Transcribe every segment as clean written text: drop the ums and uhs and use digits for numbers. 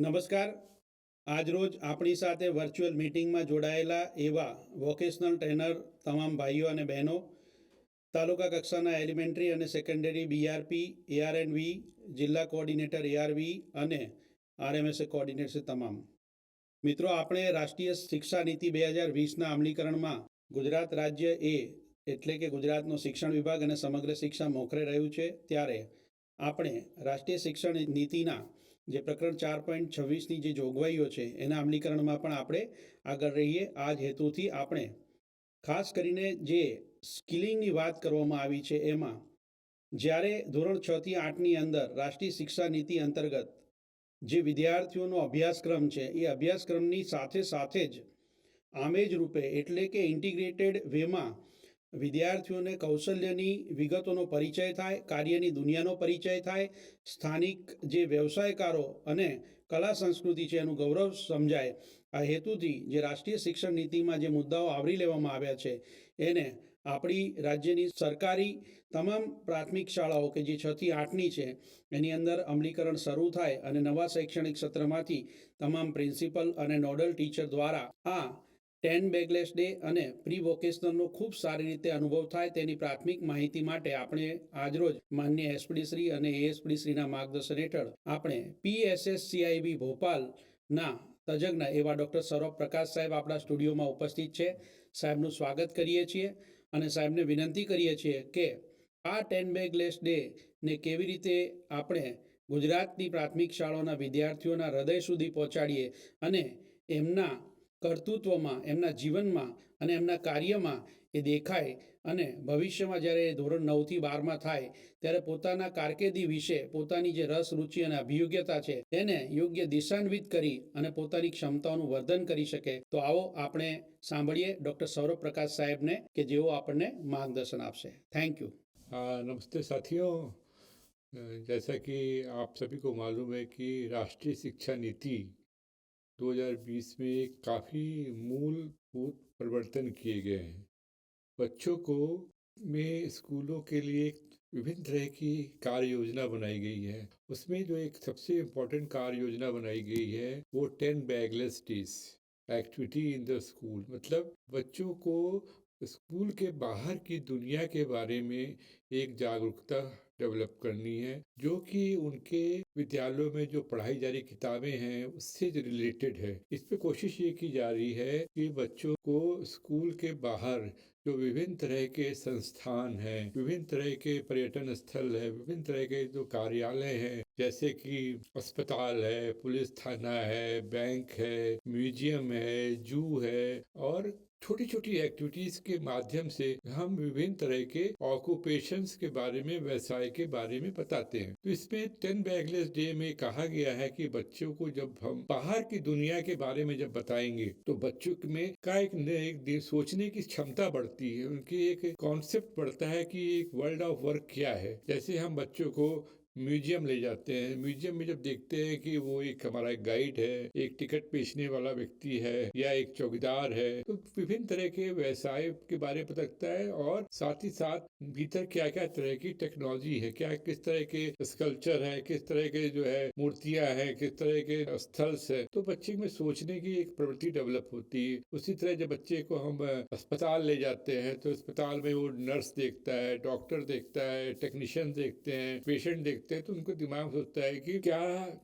નમસ્કાર. આજરોજ આપણી સાથે વર્ચ્યુઅલ મીટિંગમાં જોડાયેલા એવા વોકેશનલ ટ્રેનર તમામ ભાઈઓ અને બહેનો, તાલુકા કક્ષાના એલિમેન્ટરી અને સેકન્ડરી બીઆરપી, એઆરએનવી, જિલ્લા કોઓર્ડિનેટર એઆરવી અને આરએમએસએ કોઓર્ડિનેટર તમામ મિત્રો, આપણે રાષ્ટ્રીય શિક્ષા નીતિ 2020ના અમલીકરણમાં ગુજરાત રાજ્ય એટલે કે ગુજરાતનો શિક્ષણ વિભાગ અને સમગ્ર શિક્ષા મોખરે રહ્યું છે. ત્યારે આપણે રાષ્ટ્રીય શિક્ષણ નીતિના જે પ્રકરણ 4.26ની જે જોગવાઈઓ છે એના અમલીકરણમાં પણ આપણે આગળ રહીએ. આ જ હેતુથી આપણે ખાસ કરીને જે સ્કિલિંગની વાત કરવામાં આવી છે એમાં જ્યારે ધોરણ 6 થી 8ની અંદર રાષ્ટ્રીય શિક્ષા નીતિ અંતર્ગત જે વિદ્યાર્થીઓનો અભ્યાસક્રમ છે એ અભ્યાસક્રમની સાથે સાથે જ આમેજ રૂપે એટલે કે ઇન્ટિગ્રેટેડ વેમાં વિદ્યાર્થીઓને કૌશલ્યની વિગતોનો પરિચય થાય, કાર્યની દુનિયાનો પરિચય થાય, સ્થાનિક જે વ્યવસાયકારો અને કલા સંસ્કૃતિ છે એનું ગૌરવ સમજાય. આ હેતુથી જે રાષ્ટ્રીય શિક્ષણ નીતિમાં જે મુદ્દાઓ આવરી લેવામાં આવ્યા છે એને આપણી રાજ્યની સરકારી તમામ પ્રાથમિક શાળાઓ કે જે 6 થી 8ની છે એની અંદર અમલીકરણ શરૂ થાય અને નવા શૈક્ષણિક સત્રમાંથી તમામ પ્રિન્સિપલ અને નોડલ ટીચર દ્વારા આ 10 બેગલેસ ડે અને પ્રી વોકેશનલનો ખૂબ સારી રીતે અનુભવ થાય તેની પ્રાથમિક માહિતી માટે આપણે આજરોજ માન્ય એસપીડી શ્રી અને એએસપીડી શ્રીના માર્ગદર્શન હેઠળ આપણે પીએસએસસીઆઈબી ભોપાલના તજજ્ઞ એવા ડૉક્ટર સૌરભ પ્રકાશ સાહેબ આપણા સ્ટુડિયોમાં ઉપસ્થિત છે. સાહેબનું સ્વાગત કરીએ છીએ અને સાહેબને વિનંતી કરીએ છીએ કે આ 10 બેગલેસ ડેને કેવી રીતે આપણે ગુજરાતની પ્રાથમિક શાળાઓના વિદ્યાર્થીઓના હૃદય સુધી પહોંચાડીએ અને એમના કર્તૃત્વમાં, એમના જીવનમાં અને એમના કાર્યમાં એ દેખાય અને ભવિષ્યમાં જ્યારે ધોરણ 9થી 12માં થાય ત્યારે પોતાના કારકિર્દી વિશે પોતાની જે રસ, રુચિ અને અભિયોગ્યતા છે તેને યોગ્ય દિશાન્વિત કરી અને પોતાની ક્ષમતાઓનું વર્ધન કરી શકે. તો આવો આપણે સાંભળીએ ડૉક્ટર સૌરભ પ્રકાશ સાહેબને કે જેઓ આપણને માર્ગદર્શન આપશે. Thank you. नमस्ते साथियों। जैसा कि आप सभी को मालूम है कि राष्ट्रीय शिक्षा नीति 2020 में काफ़ी मूलभूत परिवर्तन किए गए हैं। बच्चों को में स्कूलों के लिए विभिन्न तरह की कार्य योजना बनाई गई है। उसमें जो एक सबसे इम्पोर्टेंट कार्य योजना बनाई गई है वो 10 bagless days activity in the school, मतलब बच्चों को स्कूल के बाहर की दुनिया के बारे में एक जागरूकता डेवलप करनी है, जो कि उनके विद्यालयों में जो पढ़ाई जा रही किताबें हैं उससे रिलेटेड है। इस पे कोशिश ये की जा रही है कि बच्चों को स्कूल के बाहर जो विभिन्न तरह के संस्थान हैं, विभिन्न तरह के पर्यटन स्थल है, विभिन्न तरह के जो कार्यालय हैं, जैसे कि अस्पताल है, पुलिस थाना है, बैंक है, म्यूजियम है, जू है और छोटी छोटी एक्टिविटीज के माध्यम से हम विभिन्न तरह के ऑक्यूपेशंस के बारे में, व्यवसाय के बारे में बताते हैं। तो इसमें 10 बैगलेस डे में कहा गया है कि बच्चों को जब हम बाहर की दुनिया के बारे में जब बताएंगे तो बच्चों में एक सोचने की क्षमता बढ़ती है, उनकी एक कॉन्सेप्ट बढ़ता है कि एक वर्ल्ड ऑफ वर्क क्या है। जैसे हम बच्चों को म्यूजियम ले जाते हैं, म्यूजियम में जब देखते हैं कि वो एक हमारा एक गाइड है, एक टिकट बेचने वाला व्यक्ति है या एक चौकीदार है, तो विभिन्न तरह के व्यवसाय के बारे में पता लगता है और साथ ही साथ भीतर क्या क्या तरह की टेक्नोलॉजी है, क्या किस तरह के स्कल्पचर है, किस तरह के जो है मूर्तियां हैं, किस तरह के स्थल्स है, तो बच्चे में सोचने की एक प्रवृत्ति डेवलप होती है। उसी तरह जब बच्चे को हम अस्पताल ले जाते हैं तो अस्पताल में वो नर्स देखता है, डॉक्टर देखता है, टेक्नीशियन देखते हैं, पेशेंट देखते हैं, तो उनको दिमाग सोचता है कि क्या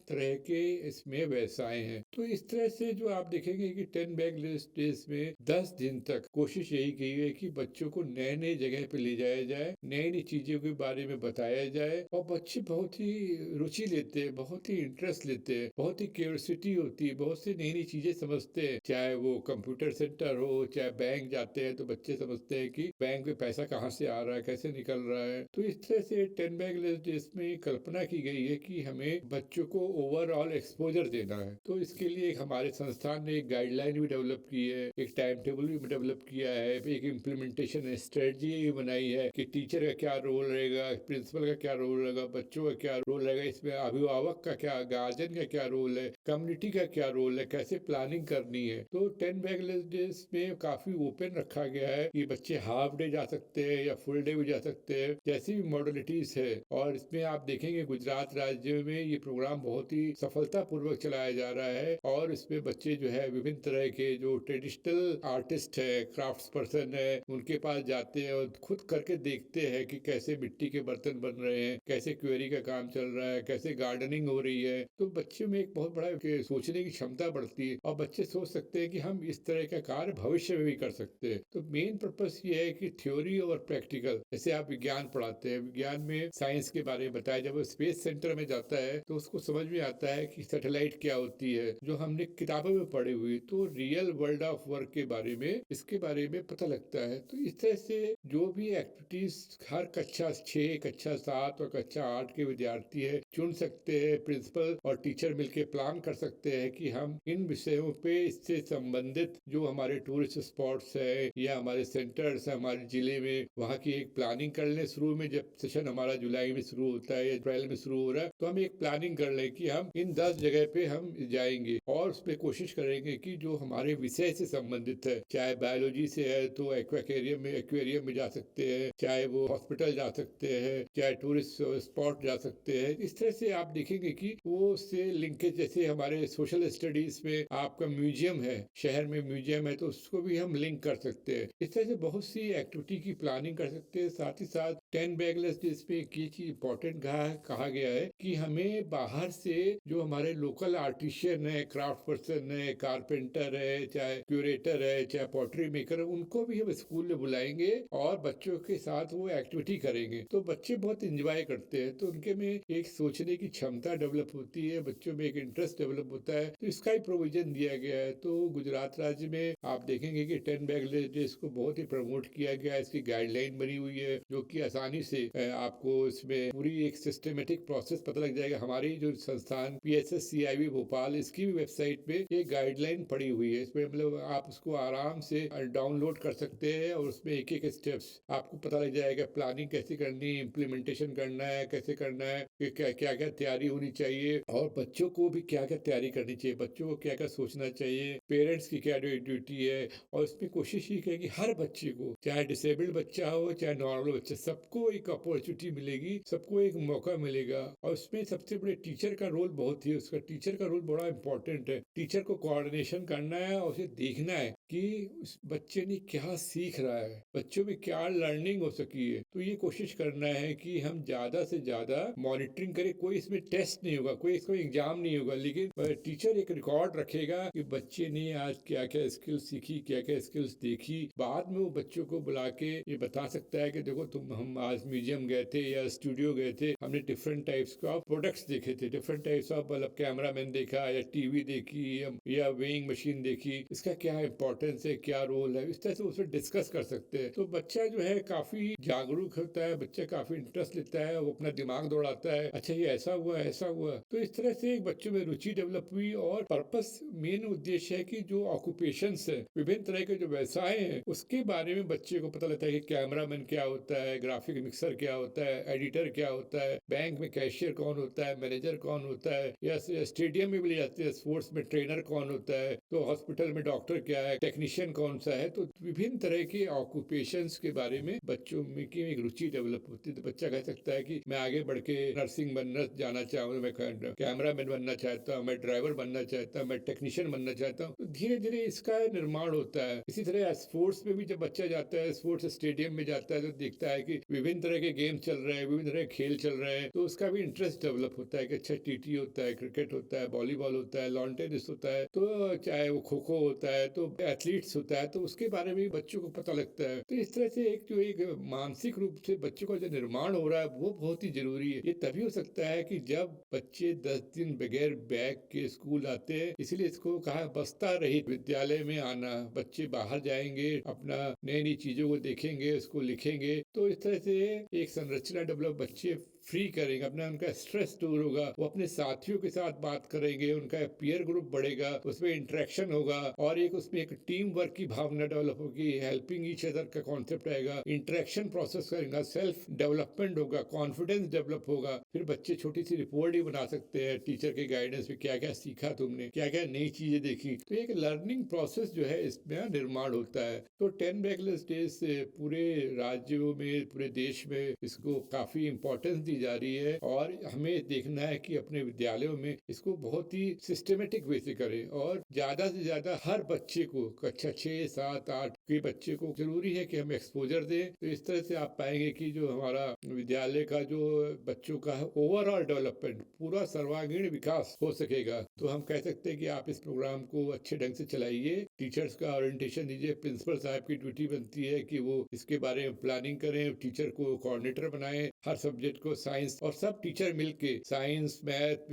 तरह के इसमें व्यवसाय हैं। तो इस तरह से जो आप देखेंगे कि 10 बैगलेस डेज में 10 दिन तक कोशिश यही की है कि बच्चों को नए नए जगह पे ले जाया जाए, नई नई चीजों के बारे में बताया जाए और बच्चे बहुत ही रुचि लेते हैं, बहुत ही इंटरेस्ट लेते हैं, बहुत ही क्यूरियोसिटी होती है, बहुत सी नई नई चीजें समझते हैं। चाहे वो कंप्यूटर सेंटर हो, चाहे बैंक जाते हैं तो बच्चे समझते हैं कि बैंक में पैसा कहाँ से आ रहा है, कैसे निकल रहा है। तो इस तरह से 10 बैगलेस डेज में कल्पना की गई है कि हमें बच्चों को ओवरऑल एक्सपोजर देना है। तो इसके लिए हमारे संस्थान ने एक गाइडलाइन भी डेवलप की है, एक टाइम टेबल भी डेवलप किया है, एक इम्प्लीमेंटेशन स्ट्रेटजी भी बनाई है कि टीचर का क्या रोल रहेगा, प्रिंसिपल का क्या रोल रहेगा, बच्चों का क्या रोल रहेगा, इसमें अभिभावक का क्या, गार्जियन का क्या रोल है, कम्युनिटी का क्या रोल है, कैसे प्लानिंग करनी है। तो 10 बैगलेस डेज में काफी ओपन रखा गया है कि बच्चे हाफ डे जा सकते हैं या फुल डे भी जा सकते हैं, जैसी भी मॉडलिटीज है। और इसमें आप देखेंगे गुजरात राज्य में ये प्रोग्राम बहुत ही सफलतापूर्वक चलाया जा रहा है। और इसमें बच्चे जो है विभिन्न तरह के जो ट्रेडिशनल आर्टिस्ट है, क्राफ्ट्स पर्सन है, उनके पास जाते हैं और खुद करके देखते हैं कि कैसे मिट्टी के बर्तन बन रहे हैं, कैसे क्वेरी का काम चल रहा है, कैसे गार्डनिंग हो रही है। तो बच्चे में एक बहुत बड़ा सोचने की क्षमता बढ़ती है और बच्चे सोच सकते हैं कि हम इस तरह का कार्य भविष्य में भी कर सकते हैं। तो मेन पर्पस ये है कि थ्योरी और प्रैक्टिकल, जैसे आप विज्ञान पढ़ाते हैं, विज्ञान में साइंस के बारे में बताया, जब वो स्पेस सेंटर में जाता है तो उसको समझ में आता है कि सैटेलाइट क्या होती है, जो हमने किताबों में पढ़ी हुई। तो रियल वर्ल्ड ऑफ वर्क के बारे में, इसके बारे में पता लगता है। तो इस तरह से जो भी एक्टिविटीज हर कक्षा 6, कक्षा 7 और कक्षा 8 के विद्यार्थी है चुन सकते हैं, प्रिंसिपल और टीचर मिलकर प्लान कर सकते हैं कि हम इन विषयों पे, इससे संबंधित जो हमारे टूरिस्ट स्पॉट्स है या हमारे सेंटर्स है हमारे जिले में, वहाँ की एक प्लानिंग कर लें। शुरू में जब सेशन हमारा जुलाई में शुरू होता है या अप्रैल में शुरू हो रहा है, तो हम एक प्लानिंग कर लें कि हम इन 10 जगह पे हम जाएंगे और उस पर कोशिश करेंगे कि जो हमारे विषय से संबंधित है, चाहे बायोलॉजी से है तो एक्वेरियम में जा सकते हैं, चाहे वो हॉस्पिटल जा सकते हैं, चाहे टूरिस्ट स्पॉट जा सकते हैं। इस तरह से आप देखेंगे कि वो उससे लिंकेज, जैसे हमारे सोशल स्टडीज में आपका म्यूजियम है, शहर में म्यूजियम है, तो उसको भी हम लिंक कर सकते हैं। इस तरह से बहुत सी एक्टिविटी की प्लानिंग कर सकते हैं। साथ ही साथ 10 बैगलेस डेज पे एक ये चीज इंपॉर्टेंट कहा गया है कि हमें बाहर से जो हमारे लोकल आर्टिशियन है, क्राफ्ट पर्सन है, कारपेंटर है, चाहे क्यूरेटर है, चाहे पॉटरी मेकर है, उनको भी हम स्कूल में बुलाएंगे और बच्चों के साथ वो एक्टिविटी करेंगे। तो बच्चे बहुत इंजॉय करते हैं, तो उनके में एक सोचने की क्षमता डेवलप होती है, बच्चों में एक इंटरेस्ट डेवलप होता है। तो इसका ही प्रोविजन दिया गया है। तो गुजरात राज्य में आप देखेंगे कि 10 बैगलेस डेज को बहुत ही प्रमोट किया गया है। इसकी गाइडलाइन बनी हुई है जो कि आसानी से आपको इसमें पूरी एक सिस्टमेटिक प्रोसेस पता लग जाएगा। हमारी जो संस्थान PSSCIB भोपाल, इसकी भी वेबसाइट पे ये गाइडलाइन पड़ी हुई है। इसमें मतलब आप उसको आराम से डाउनलोड कर सकते हैं और उसमें एक एक स्टेप्स आपको पता लग जाएगा। प्लानिंग कैसे करनी है, इम्प्लीमेंटेशन करना है, कैसे करना है, क्या क्या तैयारी होनी चाहिए और बच्चों को भी क्या क्या तैयारी करनी चाहिए, बच्चों को क्या क्या सोचना चाहिए, पेरेंट्स की क्या ड्यूटी है। और इसमें कोशिश ये है कि हर बच्चे को, चाहे डिसेबल्ड बच्चा हो चाहे नॉर्मल बच्चा, सबको एक अपॉर्चुनिटी मिलेगी, सबको एक मौका मिलेगा। और उसमें सबसे बड़े टीचर का रोल बहुत ही, उसका टीचर का रोल बड़ा इंपॉर्टेंट है। टीचर को कोऑर्डिनेशन करना है और उसे देखना है कि उस बच्चे ने क्या सीख रहा है, बच्चों में क्या लर्निंग हो सकी है। तो ये कोशिश करना है कि हम ज्यादा से ज्यादा मॉनिटरिंग करें। कोई इसमें टेस्ट नहीं होगा, कोई इसको एग्जाम नहीं होगा, लेकिन टीचर एक रिकॉर्ड रखेगा कि बच्चे ने आज क्या क्या स्किल्स सीखी, क्या क्या स्किल्स देखी। बाद में वो बच्चों को बुला के ये बता सकता है कि देखो हम आज म्यूजियम गए थे या स्टूडियो गए थे, हमने डिफरेंट टाइप्स ऑफ प्रोडक्ट्स देखे थे, डिफरेंट टाइप्स ऑफ मतलब कैमरामैन देखा या टीवी देखी या वेइंग मशीन देखी, इसका क्या इंपॉर्टेंस है, क्या रोल है। इस तरह से उसमें डिस्कस कर सकते हैं। तो बच्चा जो है काफी जागरूक होता है, बच्चा काफी इंटरेस्ट लेता है, वो अपना दिमाग दौड़ाता है, अच्छा ये ऐसा हुआ ऐसा हुआ। तो इस तरह से एक बच्चों में रुचि डेवलप हुई। और पर्पस, मेन उद्देश्य है कि जो ऑक्यूपेशंस है, विभिन्न तरह के जो व्यवसाय हैं, उसके बारे में बच्चे को पता लगता है कि कैमरामैन क्या होता है, ग्राफिक मिक्सर क्या होता है, एडिटर क्या होता है, बैंक में कैशियर कौन होता है, मैनेजर कौन होता है, या स्टेडियम में भी ले जाते हैं, स्पोर्ट्स में ट्रेनर कौन होता है, तो हॉस्पिटल में डॉक्टर क्या है, टेक्नीशियन कौन सा है। तो विभिन्न तरह के ऑक्यूपेशंस के बारे में बच्चों में की एक रुचि डेवलप होती है। तो बच्चा कह सकता है कि मैं आगे बढ़ के नर्सिंग बनना जाना चाहूँ, मैं कैमरामैन बनना चाहता हूँ, मैं ड्राइवर बनना चाहता हूँ, मैं टेक्नीशियन बनना चाहता हूँ। तो धीरे धीरे इसका निर्माण होता है। इसी तरह स्पोर्ट्स में भी जब बच्चा जाता है, स्पोर्ट्स स्टेडियम में जाता है, तो देखता है कि विभिन्न तरह के गेम चल रहे हैं, विभिन्न तरह के खेल चल रहे हैं, तो उसका भी इंटरेस्ट डेवलप होता है कि अच्छा टीटी होता है, क्रिकेट होता है, वॉलीबॉल होता है, लॉन टेनिस होता है, तो चाहे वो खो खो होता है, तो एथलीट्स होता है, तो उसके बारे में भी बच्चों को पता लगता है। तो इस तरह से एक मानसिक रूप से बच्चों का जो निर्माण हो रहा है वो बहुत ही जरूरी है। ये तभी हो सकता है कि जब बच्चे 10 दिन बगैर बैग के स्कूल आते हैं। इसलिए इसको कहा बस्ता रहित विद्यालय में आना। बच्चे बाहर जाएंगे, अपना नई नई चीजों को देखेंगे, उसको लिखेंगे, तो इस तरह से एक संरचना डेवलप, बच्चे फ्री करेंगे, अपना उनका स्ट्रेस दूर होगा, वो अपने साथियों के साथ बात करेंगे, उनका पीयर ग्रुप बढ़ेगा, उसमें इंटरेक्शन होगा और एक उसमें एक टीम वर्क की भावना डेवलप होगी, हेल्पिंग ईच अदर का कॉन्सेप्ट आएगा, इंटरेक्शन प्रोसेस करेगा, सेल्फ डेवलपमेंट होगा, कॉन्फिडेंस डेवलप होगा। फिर बच्चे बच्चे छोटी सी रिपोर्ट ही बना सकते हैं टीचर के गाइडेंस में, क्या क्या सीखा तुमने, क्या क्या नई चीजें देखी। तो एक लर्निंग प्रोसेस जो है इसमें निर्माण होता है। तो 10 बैकलेस डेज से पूरे राज्यों में, पूरे देश में इसको काफी इंपॉर्टेंस दी जा रही है और हमें देखना है कि अपने विद्यालयों में इसको बहुत ही सिस्टमेटिक वे से करें और ज्यादा से ज्यादा हर बच्चे को, कक्षा 6, 7, 8 के बच्चे को जरूरी है कि हम एक्सपोजर दें। तो इस तरह से आप पाएंगे कि जो हमारा विद्यालय का जो बच्चों का ओवरऑल डेवलपमेंट, पूरा सर्वांगीण विकास हो सकेगा। तो हम कह सकते हैं कि आप इस प्रोग्राम को अच्छे ढंग से चलाइए, टीचर्स का ओरिएंटेशन दीजिए। प्रिंसिपल साहब की ड्यूटी बनती है कि वो इसके बारे में प्लानिंग करें, टीचर को कोऑर्डिनेटर बनाएं हर सब्जेक्ट को, साइंस और सब टीचर मिलके, science, math,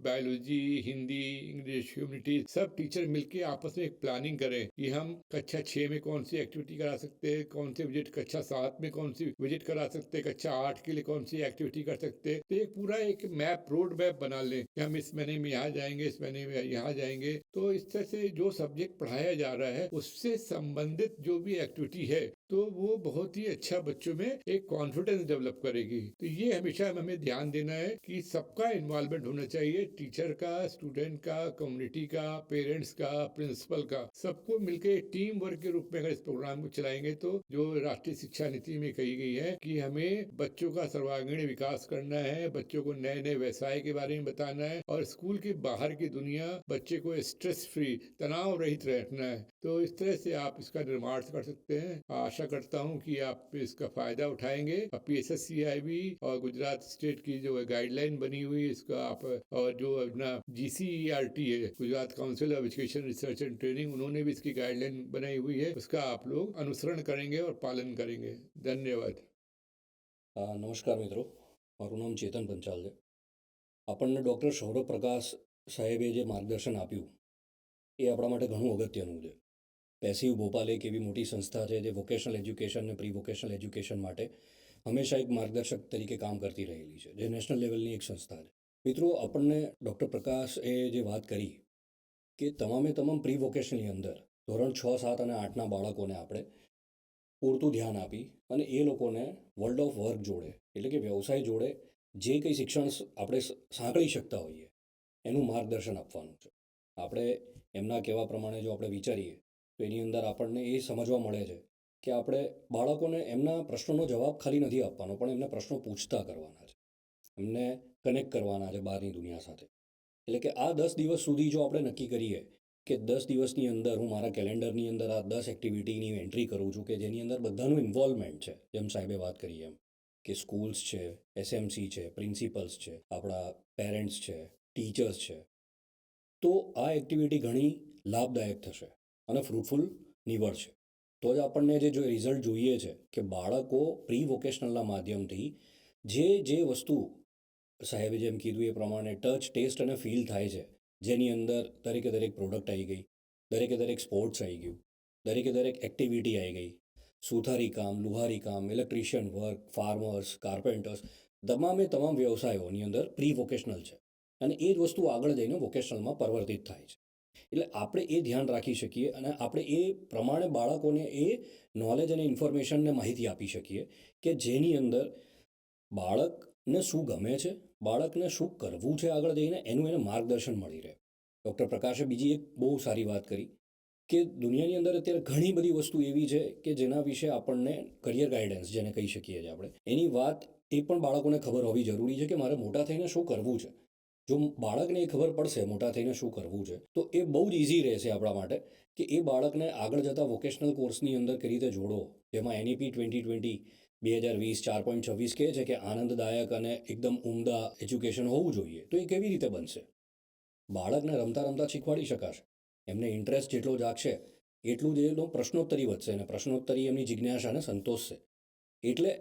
biology, Hindi, English, humanities, सब टीचर मिलके आपस में एक प्लानिंग करें कि हम कक्षा 6 में कौन सी एक्टिविटी करा सकते हैं, कौन से विजिट कक्षा 7 में कौन सी विजिट करा सकते हैं, कक्षा 8 के लिए कौन सी एक्टिविटी कर सकते हैं। तो एक पूरा एक मैप, रोड मैप बना लें कि हम इस महीने में यहाँ जाएंगे, इस महीने में यहाँ जाएंगे। तो इस तरह से जो सब्जेक्ट पढ़ाया जा रहा है उससे संबंधित जो भी एक्टिविटी है तो वो बहुत ही अच्छा बच्चों में एक कॉन्फिडेंस डेवलप करेगी। तो ये हमेशा हमें ध्यान देना है कि सबका इन्वॉल्वमेंट होना चाहिए, टीचर का, स्टूडेंट का, कम्युनिटी का, पेरेंट्स का, प्रिंसिपल का, सबको मिलकर टीम वर्क के रूप में अगर इस प्रोग्राम को चलाएंगे तो जो राष्ट्रीय शिक्षा नीति में कही गई है कि हमें बच्चों का सर्वांगीण विकास करना है, बच्चों को नए नए व्यवसाय के बारे में बताना है और स्कूल के बाहर की दुनिया बच्चे को स्ट्रेस फ्री, तनाव रहित रखना है। तो इस तरह से आप इसका निर्माण कर सकते हैं। आशा करता हूं कि आप इसका फायदा उठाएंगे। PSSCIB और गुजरात स्टेट की जो गाइडलाइन बनी हुई इसका आप, और जो अपना GCERT है, Gujarat council of education research and training, उन्होंने भी इसकी गाइडलाइन बनाई हुई है, उसका आप लोग अनुसरण करेंगे और पालन करेंगे। धन्यवाद। નમસ્કાર મિત્રો, મારું નામ ચેતન પંચાલ છે. આપણને ડૉક્ટર સૌરભ પ્રકાશ સાહેબે જે માર્ગદર્શન આપ્યું એ આપણા માટે ઘણું અગત્યનું છે. પેસિવ ભોપાલ એક એવી મોટી સંસ્થા છે જે વોકેશનલ એજ્યુકેશન અને પ્રી વોકેશનલ એજ્યુકેશન માટે હંમેશા એક માર્ગદર્શક તરીકે કામ કરતી રહેલી છે, જે નેશનલ લેવલની એક સંસ્થા છે. મિત્રો, આપણને ડૉક્ટર પ્રકાશે જે વાત કરી કે તમામે તમામ પ્રી વોકેશનની અંદર ધોરણ 6, 7 અને 8ના બાળકોને આપણે પૂરતું ધ્યાન આપી અને એ લોકોને વર્લ્ડ ઓફ વર્ક જોડે, એટલે કે વ્યવસાય જોડે જે કંઈ શિક્ષણ આપણે સાંકળી શકતા હોઈએ એનું માર્ગદર્શન આપવાનું છે. આપણે એમના કહેવા પ્રમાણે જો આપણે વિચારીએ તો એની અંદર આપણને એ સમજવા મળે છે કે આપણે બાળકોને એમના પ્રશ્નોનો જવાબ ખાલી નથી આપવાનો, પણ એમને પ્રશ્નો પૂછતા કરવાના છે, એમને કનેક્ટ કરવાના છે બહારની દુનિયા સાથે. એટલે કે આ 10 દિવસ સુધી જો આપણે નક્કી કરીએ કે 10 દિવસની અંદર હું મારા કેલેન્ડરની અંદર આ 10 એક્ટિવિટીની એન્ટ્રી કરું છું કે જેની અંદર બધાનું ઇન્વોલ્વમેન્ટ છે, જેમ સાહેબે વાત કરી એમ કે સ્કૂલ્સ છે, SMC છે, પ્રિન્સિપલ્સ છે, આપણા પેરેન્ટ્સ છે, ટીચર્સ છે, તો આ એક્ટિવિટી ઘણી લાભદાયક થશે અને ફ્રૂટફુલ નીવડશે. તો જ આપણને જે રિઝલ્ટ જોઈએ છે કે બાળકો પ્રી વોકેશનલના માધ્યમથી જે વસ્તુ સાહેબે જેમ કીધું એ પ્રમાણે ટચ, ટેસ્ટ અને ફીલ થાય છે, જેની અંદર દરેકે દરેક પ્રોડક્ટ આવી ગઈ, દરેકે દરેક સ્પોર્ટ્સ આવી ગયું, દરેકે દરેક એક્ટિવિટી આવી ગઈ, સુથારી કામ, લુહારી કામ, ઇલેક્ટ્રિશિયન વર્ક, ફાર્મર્સ, કાર્પેન્ટર્સ, તમામે તમામ વ્યવસાયોની અંદર પ્રી વોકેશનલ છે અને એ જ વસ્તુ આગળ જઈને વોકેશનલમાં પરિવર્તિત થાય છે. એટલે આપણે એ ધ્યાન રાખી શકીએ અને આપણે એ પ્રમાણે બાળકોને એ નોલેજ અને ઇન્ફોર્મેશનને માહિતી આપી શકીએ કે જેની અંદર બાળકને શું ગમે છે, બાળકને શું કરવું છે આગળ જઈને, એનું એને માર્ગદર્શન મળી રહે. ડૉક્ટર પ્રકાશે બીજી એક બહુ સારી વાત કરી કે દુનિયાની અંદર અત્યારે ઘણી બધી વસ્તુ એવી છે કે જેના વિશે આપણને કરિયર ગાઈડન્સ જેને કહી શકીએ છીએ આપણે, એની વાત એ પણ બાળકોને ખબર હોવી જરૂરી છે કે મારે મોટા થઈને શું કરવું છે. જો બાળકને એ ખબર પડશે મોટા થઈને શું કરવું છે તો એ બહુ જ ઇઝી રહેશે આપણા માટે કે એ બાળકને આગળ જતાં વોકેશનલ કોર્સની અંદર કઈ રીતે જોડો, જેમાં NEP 2020 2020 4.26 કહે છે કે આનંદદાયક અને એકદમ ઉમદા એજ્યુકેશન હોવું જોઈએ. તો એ કેવી રીતે બનશે? બાળકને રમતા રમતા શીખવાડી શકાશે. એમને ઇન્ટરેસ્ટ જેટલો જાગશે એટલું જ એનો પ્રશ્નોત્તરી વધશે અને પ્રશ્નોત્તરી એમની જિજ્ઞાસાને સંતોષશે. એટલે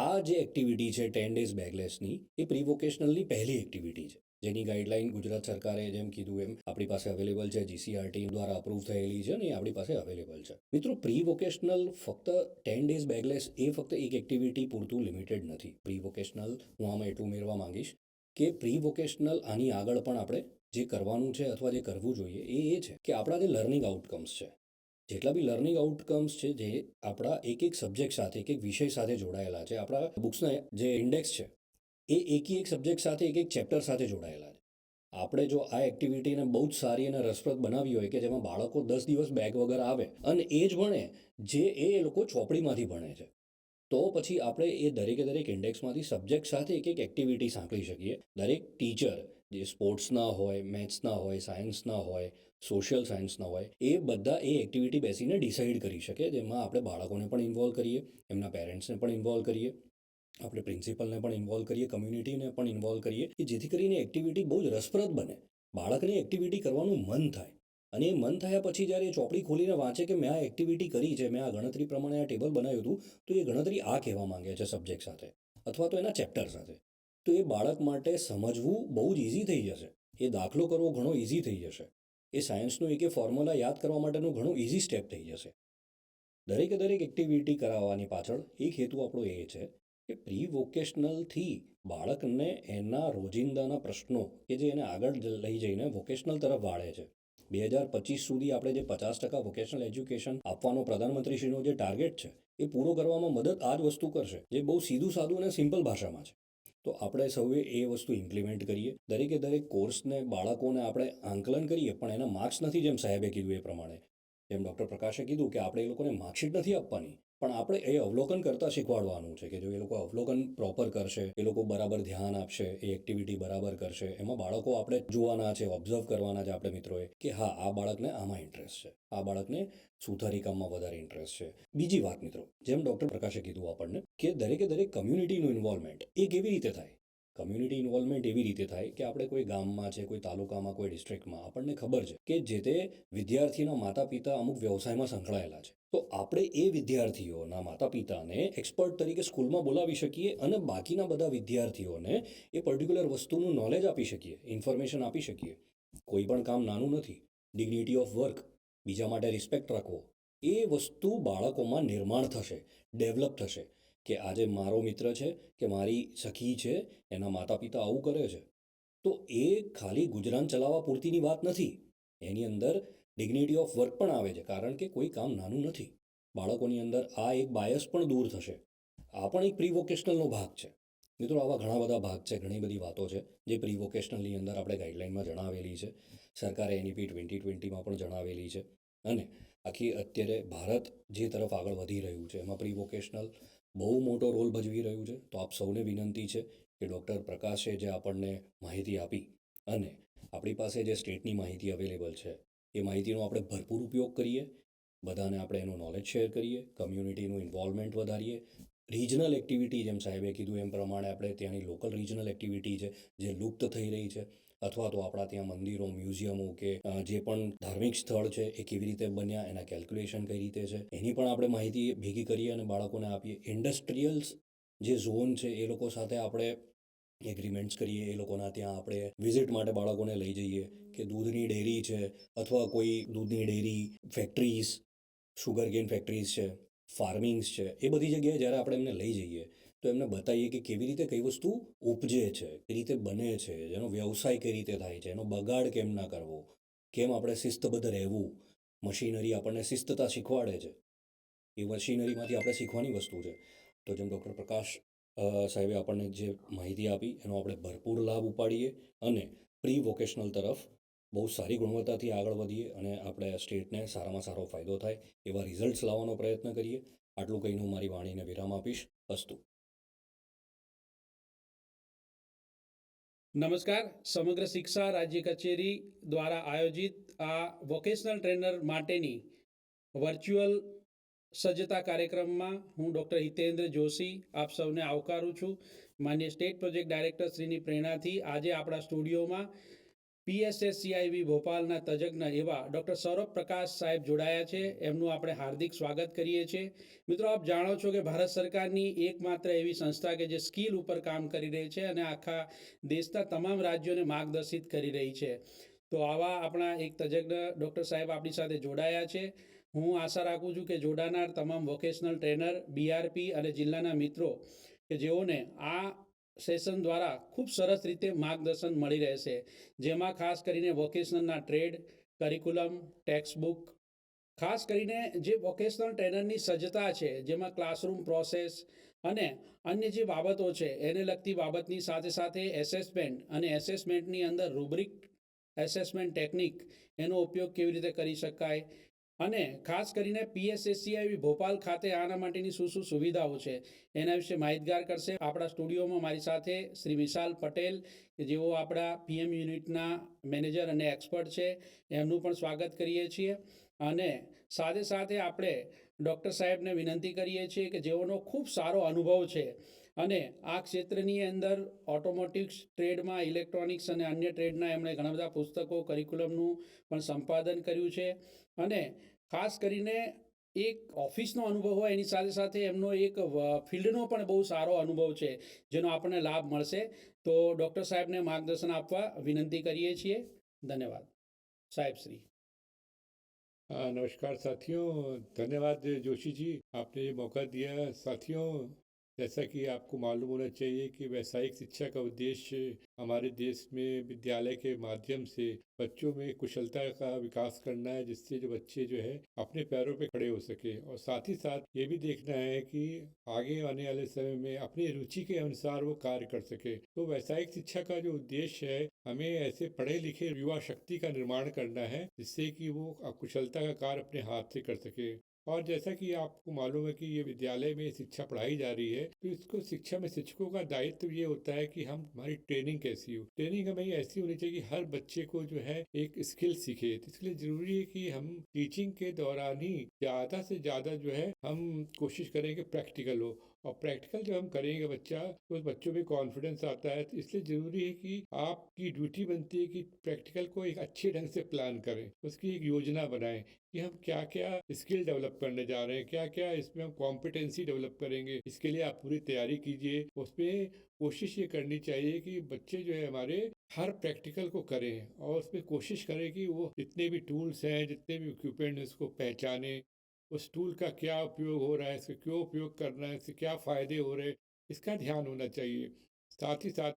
આ જે એક્ટિવિટી છે 10 ડેઝ બેગલેસની, એ પ્રી વોકેશનલની પહેલી એક્ટિવિટી છે, જેની ગાઈડલાઇન ગુજરાત સરકારે જેમ કીધું એમ આપણી પાસે અવેલેબલ છે, GCERT દ્વારા અપ્રૂવ થયેલી છે અને એ આપણી પાસે અવેલેબલ છે. મિત્રો, પ્રી વોકેશનલ ફક્ત 10 ડેઝ બેગલેસ એ ફક્ત એક એક્ટિવિટી પૂરતું લિમિટેડ નથી. પ્રી વોકેશનલ હું આમાં એટલું ઉમેરવા માંગીશ કે પ્રી વોકેશનલ આની આગળ પણ આપણે જે કરવાનું છે અથવા જે કરવું જોઈએ એ છે કે આપણા જે લર્નિંગ આઉટકમ્સ છે, જેટલા બી લર્નિંગ આઉટકમ્સ છે જે આપણા એક સબ્જેક્ટ સાથે, એક વિષય સાથે જોડાયેલા છે, આપણા બુક્સના જે ઇન્ડેક્સ છે એ એકી એક સબ્જેક્ટ સાથે એક ચેપ્ટર સાથે જોડાયેલા છે. આપણે જો આ એક્ટિવિટીને બહુ જ સારી અને રસપ્રદ બનાવી હોય કે જેમાં બાળકો 10 દિવસ બેગ વગર આવે અને એ જ ભણે જે એ લોકો ચોપડીમાંથી ભણે છે, તો પછી આપણે એ દરેકે દરેક ઇન્ડેક્સમાંથી સબ્જેક્ટ સાથે એક એક્ટિવિટી સાંકળી શકીએ. દરેક ટીચર જે સ્પોર્ટ્સના હોય, મેથ્સના હોય, સાયન્સના હોય, સોશિયલ સાયન્સના હોય, એ બધા એ એક્ટિવિટી બેસીને ડિસાઇડ કરી શકે, જેમાં આપણે બાળકોને પણ ઇન્વોલ્વ કરીએ, એમના પેરેન્ટ્સને પણ ઇન્વોલ્વ કરીએ, આપણે પ્રિન્સિપલને પણ ઇન્વોલ્વ કરીએ, કમ્યુનિટીને પણ ઇન્વોલ્વ કરીએ, કે જેથી કરીને એક્ટિવિટી બહુ જ રસપ્રદ બને, બાળકને એક્ટિવિટી કરવાનું મન થાય. અને એ મન થયા પછી જ્યારે એ ચોપડી ખોલીને વાંચે કે મેં આ એક્ટિવિટી કરી છે, મેં આ ગણતરી પ્રમાણે આ ટેબલ બનાવ્યું હતું, તો એ ગણતરી આ કહેવા માંગે છે સબ્જેક્ટ સાથે અથવા તો એના ચેપ્ટર સાથે, તો એ બાળક માટે સમજવું બહુ જ ઇઝી થઈ જશે. એ દાખલો કરવો ઘણો ઇઝી થઈ જશે. એ સાયન્સનું એક ફોર્મ્યુલા યાદ કરવા માટેનું ઘણું ઇઝી સ્ટેપ થઈ જશે. દરેકે દરેક એક્ટિવિટી કરાવવાની પાછળ એક હેતુ આપણો એ છે કે પ્રી વોકેશનલથી બાળકને એના રોજિંદાના પ્રશ્નો કે જે એને આગળ લઈ જઈને વોકેશનલ તરફ વાળે છે. 2025 સુધી આપણે જે 50% વોકેશનલ એજ્યુકેશન આપવાનો પ્રધાનમંત્રીશ્રીનો જે ટાર્ગેટ છે, એ પૂરો કરવામાં મદદ આ જ વસ્તુ કરશે, જે બહુ સીધું સાદું અને સિમ્પલ ભાષામાં છે. તો આપણે સૌએ એ વસ્તુ ઇમ્પ્લિમેન્ટ કરીએ. દરેકે દરેક કોર્સને બાળકોને આપણે આંકલન કરીએ, પણ એના માર્ક્સ નથી, જેમ સાહેબે કીધું એ પ્રમાણે, જેમ ડૉક્ટર પ્રકાશે કીધું કે આપણે એ લોકોને માર્કશીટ નથી આપવાની, પણ આપણે એ અવલોકન કરતાં શીખવાડવાનું છે કે જો એ લોકો અવલોકન પ્રોપર કરશે, એ લોકો બરાબર ધ્યાન આપશે, એ એક્ટિવિટી બરાબર કરશે, એમાં બાળકો આપણે જોવાના છે, ઓબ્ઝર્વ કરવાના છે આપણે મિત્રોએ, કે હા આ બાળકને આમાં ઇન્ટરેસ્ટ છે, આ બાળકને સુથારી કામમાં વધારે ઇન્ટરેસ્ટ છે. બીજી વાત મિત્રો, જેમ ડૉક્ટર પ્રકાશે કીધું આપણને કે દરેકે દરેક કમ્યુનિટીનું ઇન્વોલ્વમેન્ટ એ કેવી રીતે થાય. કમ્યુનિટી ઇન્વોલ્વમેન્ટ એવી રીતે થાય કે આપણે કોઈ ગામમાં છે, કોઈ તાલુકામાં, કોઈ ડિસ્ટ્રિક્ટમાં આપણને ખબર છે કે જે તે વિદ્યાર્થીના માતા પિતા અમુક વ્યવસાયમાં સંકળાયેલા છે, તો આપણે એ વિદ્યાર્થીઓના માતા પિતાને એક્સપર્ટ તરીકે સ્કૂલમાં બોલાવી શકીએ અને બાકીના બધા વિદ્યાર્થીઓને એ પર્ટિક્યુલર વસ્તુનું નોલેજ આપી શકીએ, ઇન્ફોર્મેશન આપી શકીએ. કોઈ પણ કામ નાનું નથી. ડિગ્નિટી ઓફ વર્ક, બીજા માટે રિસ્પેક્ટ રાખવો, એ વસ્તુ બાળકોમાં નિર્માણ થશે, ડેવલપ થશે, કે આજે મારો મિત્ર છે કે મારી સખી છે, એના માતા પિતા આવું કરે છે, તો એ ખાલી ગુજરાન ચલાવવા પૂરતીની વાત નથી. એની અંદર ડિગ્નિટી ઓફ વર્ક પણ આવે છે, કારણ કે કોઈ કામ નાનું નથી. બાળકોની અંદર આ એક બાયસ પણ દૂર થશે. આ પણ એક પ્રી વોકેશનલનો ભાગ છે. મિત્રો, આવા ઘણા બધા ભાગ છે, ઘણી બધી વાતો છે જે પ્રી વોકેશનલની અંદર આપણે ગાઈડલાઇનમાં જણાવેલી છે. સરકારે NEP 2020માં પણ જણાવેલી છે. અને આખી અત્યારે ભારત જે તરફ આગળ વધી રહ્યું છે, એમાં પ્રી વોકેશનલ બહુ મોટો રોલ ભજવી રહ્યું છે. તો આપ સૌને વિનંતી છે કે ડૉક્ટર પ્રકાશે જે આપણને માહિતી આપી, અને આપણી પાસે જે સ્ટેટની માહિતી અવેલેબલ છે, એ માહિતીનો આપણે ભરપૂર ઉપયોગ કરીએ, બધાને આપણે એનું નોલેજ શેર કરીએ, કમ્યુનિટીનું ઇન્વોલ્વમેન્ટ વધારીએ. રિજનલ એક્ટિવિટી, જેમ સાહેબે કીધું એમ પ્રમાણે આપણે ત્યાંની લોકલ રિજનલ એક્ટિવિટી છે જે લુપ્ત થઈ રહી છે, અથવા તો આપણા ત્યાં મંદિરો, મ્યુઝિયમો કે જે પણ ધાર્મિક સ્થળ છે એ કેવી રીતે બન્યા, એના કેલ્ક્યુલેશન કઈ રીતે છે, એની પણ આપણે માહિતી ભેગી કરીએ અને બાળકોને આપીએ. ઇન્ડસ્ટ્રીયલ્સ જે ઝોન છે એ લોકો સાથે આપણે એગ્રીમેન્ટ્સ કરીએ, એ લોકોના ત્યાં આપણે વિઝિટ માટે બાળકોને લઈ જઈએ, કે દૂધની ડેરી છે અથવા કોઈ દૂધની ડેરી, ફેક્ટરીઝ, શુગરકેન ફેક્ટરીઝ છે, ફાર્મિંગ્સ છે, એ બધી જગ્યાએ જ્યારે આપણે એમને લઈ જઈએ તો એમને બતાવીએ કે કેવી રીતે કઈ વસ્તુ ઉપજે છે, કઈ રીતે બને છે, એનો વ્યવસાય કઈ રીતે થાય છે, એનો બગાડ કેમ ના કરવો, કેમ આપણે શિસ્તબદ્ધ રહેવું. મશીનરી આપણને શિસ્તતા શીખવાડે છે, એ મશીનરીમાંથી આપણે શીખવાની વસ્તુ છે. તો જેમ ડૉક્ટર પ્રકાશ સાહેબે આપણને જે માહિતી આપી એનો આપણે ભરપૂર લાભ ઉપાડીએ અને પ્રી વોકેશનલ તરફ બહુ સારી ગુણવત્તાથી આગળ વધીએ અને આપણે સ્ટેટને સારામાં સારો ફાયદો થાય એવા રિઝલ્ટ્સ લાવવાનો પ્રયત્ન કરીએ. આટલું કહીને હું મારી વાણીને વિરામ આપીશ. અસ્તુ. નમસ્કાર. સમગ્ર શિક્ષા રાજ્ય કચેરી દ્વારા આયોજિત આ વોકેશનલ ટ્રેનર માટેની વર્ચ્યુઅલ સજ્જતા કાર્યક્રમમાં હું ડૉક્ટર હિતેન્દ્ર જોશી આપ સૌને આવકારું છું. માન્ય સ્ટેટ પ્રોજેક્ટ ડાયરેક્ટર શ્રીની પ્રેરણાથી આજે આપણા સ્ટુડિયોમાં PSSCIB ભોપાલના તજજ્ઞ એવા ડૉક્ટર સૌરભ પ્રકાશ સાહેબ જોડાયા છે. એમનું આપણે હાર્દિક સ્વાગત કરીએ છીએ. મિત્રો, આપ જાણો છો કે ભારત સરકારની એકમાત્ર એવી સંસ્થા કે જે સ્કિલ ઉપર કામ કરી રહી છે અને આખા દેશના તમામ રાજ્યોને માર્ગદર્શિત કરી રહી છે. તો આવા આપણા એક તજજ્ઞ ડૉક્ટર સાહેબ આપણી સાથે જોડાયા છે. હું આશા રાખું છું કે જોડાનાર તમામ વોકેશનલ ટ્રેનર, BRP અને જિલ્લાના મિત્રો કે જેઓને આ સેશન દ્વારા ખૂબ સરસ રીતે માર્ગદર્શન મળી રહેશે, જેમાં ખાસ કરીને વોકેશનલના ટ્રેડ, કરિક્યુલમ, ટેક્સ્ટબુક, ખાસ કરીને જે વોકેશનલ ટ્રેનરની સજ્જતા છે, જેમાં ક્લાસરૂમ પ્રોસેસ, અને અન્ય જે બાબતો છે એને લગતી બાબતની સાથે સાથે એસેસમેન્ટ અને એસેસમેન્ટની અંદર રૂબ્રિક એસેસમેન્ટ ટેકનિક એનો ઉપયોગ કેવી રીતે કરી શકાય અને ખાસ કરીને પીએસએસસીઆઈ ભોપાલ ખાતે આના માટેની શું શું સુવિધાઓ છે એના વિશે માહિતગાર કરશે આપણા સ્ટુડિયોમાં મારી સાથે શ્રી વિશાલ પટેલ કે જેઓ આપણા પીએમ યુનિટના મેનેજર અને એક્સપર્ટ છે એમનું પણ સ્વાગત કરીએ છીએ અને સાથે સાથે આપણે ડૉક્ટર સાહેબને વિનંતી કરીએ છીએ કે જેઓનો ખૂબ સારો અનુભવ છે અને આ ક્ષેત્રની અંદર ઓટોમોટિવ ટ્રેડમાં ઇલેક્ટ્રોનિક્સ અને અન્ય ટ્રેડના એમણે ઘણા બધા પુસ્તકો કરિક્યુલમનું પણ સંપાદન કર્યું છે અને ખાસ કરીને એક ઓફિસનો અનુભવ હોય એની સાથે સાથે એમનો એક ફિલ્ડનો પણ બહુ સારો અનુભવ છે જેનો આપણને લાભ મળશે તો ડૉક્ટર સાહેબને માર્ગદર્શન આપવા વિનંતી કરીએ છીએ ધન્યવાદ સાહેબ શ્રી नमस्कार साथियों, धन्यवाद जोशी जी, आपने ये मौका दिया। साथियों, जैसा कि आपको मालूम होना चाहिए कि व्यावसायिक शिक्षा का उद्देश्य हमारे देश में विद्यालय के माध्यम से बच्चों में कुशलता का विकास करना है, जिससे जो बच्चे जो है अपने पैरों पे खड़े हो सके, और साथ ही साथ ये भी देखना है कि आगे आने वाले समय में अपनी रुचि के अनुसार वो कार्य कर सके। तो व्यावसायिक शिक्षा का जो उद्देश्य है, हमें ऐसे पढ़े लिखे युवा शक्ति का निर्माण करना है, जिससे कि वो कुशलता का कार्य अपने हाथ से कर सके। और जैसा कि आपको मालूम है कि ये विद्यालय में शिक्षा पढ़ाई जा रही है, तो इसको शिक्षा में शिक्षकों का दायित्व ये होता है कि हम हमारी ट्रेनिंग कैसी हो। ट्रेनिंग हमें ऐसी होनी चाहिए कि हर बच्चे को जो है एक स्किल सीखे। तो इसके लिए जरूरी है कि हम टीचिंग के दौरान ही ज़्यादा से ज़्यादा जो है हम कोशिश करें कि प्रैक्टिकल हो, और प्रैक्टिकल जब हम करेंगे बच्चा तो उस बच्चों में कॉन्फिडेंस आता है। तो इसलिए ज़रूरी है कि आपकी ड्यूटी बनती है कि प्रैक्टिकल को एक अच्छे ढंग से प्लान करें, उसकी एक योजना बनाएं कि हम क्या क्या स्किल डेवलप करने जा रहे हैं, क्या क्या इसमें हम कॉम्पिटेंसी डेवलप करेंगे। इसके लिए आप पूरी तैयारी कीजिए। उसमें कोशिश ये करनी चाहिए कि बच्चे जो है हमारे हर प्रैक्टिकल को करें, और उसमें कोशिश करें कि वो जितने भी टूल्स हैं, जितने भी इक्विपमेंट हैं, उसको पहचानें, उस टूल का क्या उपयोग हो रहा है, इसका क्यों उपयोग करना है, इससे क्या फ़ायदे हो रहे हैं, इसका ध्यान होना चाहिए। साथ ही साथ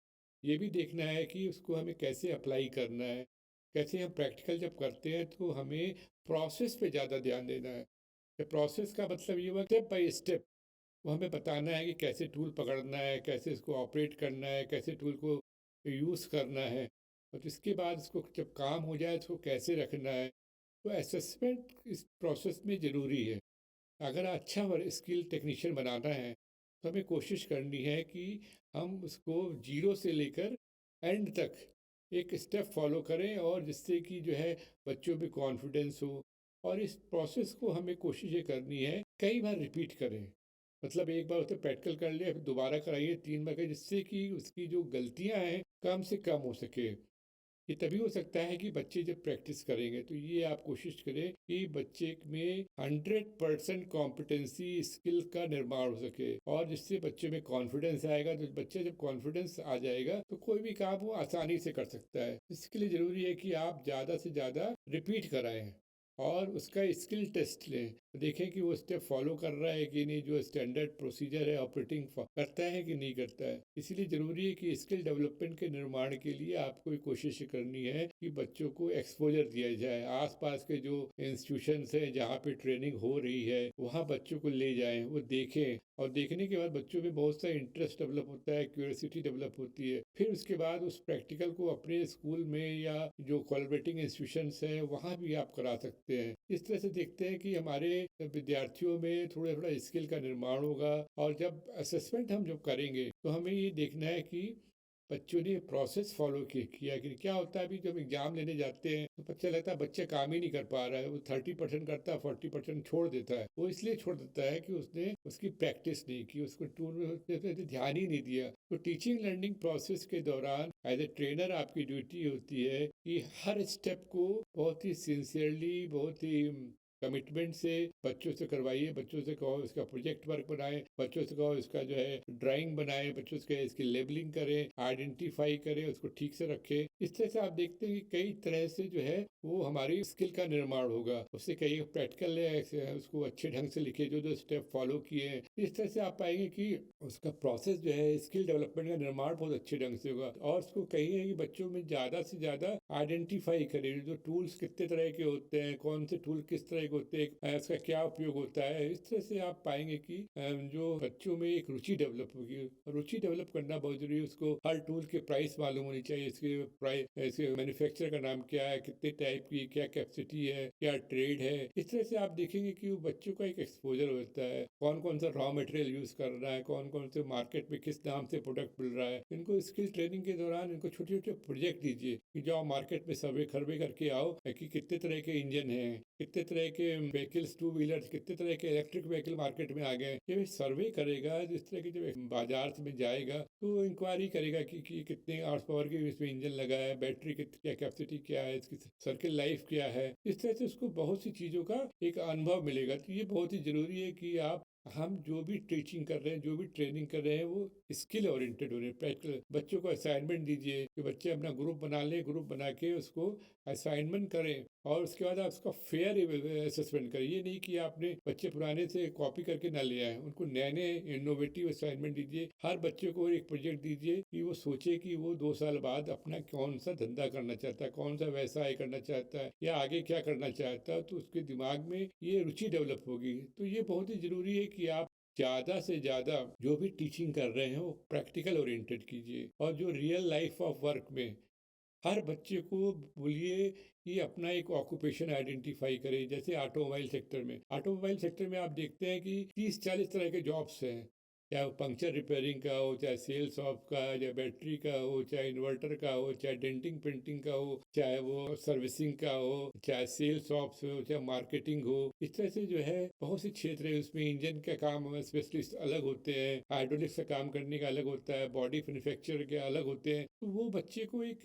ये भी देखना है कि उसको हमें कैसे अप्लाई करना है। कैसे हम प्रैक्टिकल जब करते हैं तो हमें प्रोसेस पे ज़्यादा ध्यान देना है। तो प्रोसेस का मतलब ये हुआ स्टेप बाय स्टेप वो हमें बताना है कि कैसे टूल पकड़ना है, कैसे इसको ऑपरेट करना है, कैसे टूल को यूज़ करना है, और इसके बाद इसको जब काम हो जाए इसको कैसे रखना है। तो असेसमेंट इस प्रोसेस में ज़रूरी है। अगर अच्छा स्किल टेक्नीशियन बनाना है तो हमें कोशिश करनी है कि हम उसको जीरो से लेकर एंड तक एक स्टेप फॉलो करें, और जिससे कि जो है बच्चों में कॉन्फिडेंस हो। और इस प्रोसेस को हमें कोशिश ये करनी है कई बार रिपीट करें। मतलब एक बार उसे प्रैक्टिकल कर लिया, फिर दोबारा कराइए, 3 बार करिए, जिससे कि उसकी जो गलतियां हैं कम से कम हो सके। ये तभी हो सकता है कि बच्चे जब प्रैक्टिस करेंगे। तो ये आप कोशिश करें कि बच्चे में 100% कॉम्पिटेंसी स्किल का निर्माण हो सके, और जिससे बच्चे में कॉन्फिडेंस आएगा। तो बच्चे जब कॉन्फिडेंस आ जाएगा तो कोई भी काम वो आसानी से कर सकता है। इसके लिए ज़रूरी है कि आप ज़्यादा से ज़्यादा रिपीट कराएं और उसका स्किल टेस्ट लें, देखें कि वो स्टेप फॉलो कर रहा है कि नहीं, जो स्टैंडर्ड प्रोसीजर है ऑपरेटिंग करता है कि नहीं करता है। इसीलिए ज़रूरी है कि स्किल डेवलपमेंट के निर्माण के लिए आपको एक कोशिश करनी है कि बच्चों को एक्सपोजर दिया जाए। आसपास के जो इंस्टीट्यूशंस हैं जहाँ पे ट्रेनिंग हो रही है वहाँ बच्चों को ले जाएं, वो देखें, और देखने के बाद बच्चों में बहुत सा इंटरेस्ट डेवलप होता है, क्यूरियोसिटी डेवलप होती है। फिर उसके बाद उस प्रैक्टिकल को अपने स्कूल में या जो कोलैबोरेटिंग इंस्टीट्यूशंस हैं वहाँ भी आप करा सकते हैं। इस तरह से देखते हैं कि हमारे विद्यार्थियों में थोड़ा थोड़ा स्किल का निर्माण होगा। और जब असेसमेंट हम जब करेंगे तो हमें ये देखना है कि बच्चों ने प्रोसेस फॉलो किया कि क्या होता है। अभी जब एग्जाम लेने जाते हैं तो बच्चा लगता है बच्चा काम ही नहीं कर पा रहा है, वो 30% करता है, 40% छोड़ देता है। वो इसलिए छोड़ देता है कि उसने उसकी प्रैक्टिस नहीं की, उसको टूल में ध्यान ही नहीं दिया। तो टीचिंग लर्निंग प्रोसेस के दौरान एज ए ट्रेनर आपकी ड्यूटी होती है कि हर स्टेप को बहुत ही सिंसियरली, बहुत ही कमिटमेंट से बच्चों से करवाइए। बच्चों से कहो इसका प्रोजेक्ट वर्क बनाएं, बच्चों से कहो इसका जो है ड्राइंग बनाएं, बच्चों से कहे इसकी लेबलिंग करें, आइडेंटिफाई करें, उसको ठीक से रखें। इस तरह से आप देखते हैं कि कई तरह से जो है वो हमारी स्किल का निर्माण होगा। उससे कई प्रैक्टिकल है उसको अच्छे ढंग से लिखे, जो जो स्टेप फॉलो किए हैं। इस तरह से आप पाएंगे कि उसका प्रोसेस जो है स्किल डेवलपमेंट का निर्माण बहुत अच्छे ढंग से होगा। और उसको कहिए कि बच्चों में ज़्यादा से ज़्यादा आइडेंटिफाई करें जो टूल्स कितने तरह के होते हैं, कौन से टूल किस तरह एक होते हैं, इसका क्या उपयोग होता है। इस तरह से आप पाएंगे कि जो बच्चों में एक रुचि डेवलप होगी। रुचि डेवलप करना बहुत जरूरी है। उसको हर टूल के प्राइस मालूम होनी चाहिए, इसके प्राइस, इसके मैन्युफैक्चरर का नाम क्या है, कितने टाइप की, क्या कैपेसिटी है, क्या ट्रेड है। इस तरह से आप देखेंगे कि वो बच्चों का एक एक्सपोजर होता है, कौन कौन सा रॉ मटेरियल यूज कर रहा है, कौन कौन से मार्केट में किस दाम से प्रोडक्ट मिल रहा है। इनको स्किल ट्रेनिंग के दौरान इनको छोटे छोटे प्रोजेक्ट दीजिए कि जाओ मार्केट में सर्वे करके आओ कि कितने तरह के इंजन हैं, कितने तरह के व्हीकल्स, टू व्हीलर्स, कितने तरह के इलेक्ट्रिक व्हीकल मार्केट में आ गए। ये सर्वे करेगा, जिस तरह के जब बाजार में जाएगा तो इंक्वायरी करेगा कि कितने हॉर्स पावर की इसमें इंजन लगा है, बैटरी की क्या कैपेसिटी क्या है, इसकी सर्किल लाइफ क्या है। इस तरह से उसको बहुत सी चीज़ों का एक अनुभव मिलेगा। तो ये बहुत ही ज़रूरी है कि हम जो भी टीचिंग कर रहे हैं, जो भी ट्रेनिंग कर रहे हैं, वो स्किल ओरिएंटेड हो रहे हैं, प्रैक्टिकल। बच्चों को असाइनमेंट दीजिए कि बच्चे अपना ग्रुप बना लें, ग्रुप बना के उसको असाइनमेंट करें और उसके बाद आप उसका फेयर असेसमेंट करें। ये नहीं कि आपने बच्चे पुराने से कॉपी करके ना ले आए, उनको नए नए इनोवेटिव असाइनमेंट दीजिए। हर बच्चे को एक प्रोजेक्ट दीजिए कि वो सोचे कि वो 2 साल बाद अपना कौन सा धंधा करना चाहता है, कौन सा व्यवसाय करना चाहता है, या आगे क्या करना चाहता है। तो उसके दिमाग में ये रुचि डेवलप होगी। तो ये बहुत ही जरूरी है कि आप ज़्यादा से ज़्यादा जो भी टीचिंग कर रहे हैं वो प्रैक्टिकल ओरिएंटेड कीजिए। और जो रियल लाइफ ऑफ वर्क में हर बच्चे को बोलिए कि अपना एक ऑक्यूपेशन आइडेंटिफाई करे। जैसे ऑटोमोबाइल सेक्टर में आप देखते हैं कि 30-40 तरह के जॉब्स हैं, चाहे वो पंक्चर रिपेयरिंग का हो, चाहे सेल्स ऑफ का, या बैटरी का हो, चाहे इन्वर्टर का हो, चाहे डेंटिंग पेंटिंग का हो, चाहे वो सर्विसिंग का हो, चाहे सेल्स ऑफ हो, चाहे मार्केटिंग हो। इस तरह से जो है बहुत से क्षेत्र है। उसमें इंजन का काम स्पेशलिस्ट अलग होते हैं, हाइड्रोलिक्स का काम करने का अलग होता है, बॉडी मैन्युफैक्चर के अलग होते हैं। तो वो बच्चे को एक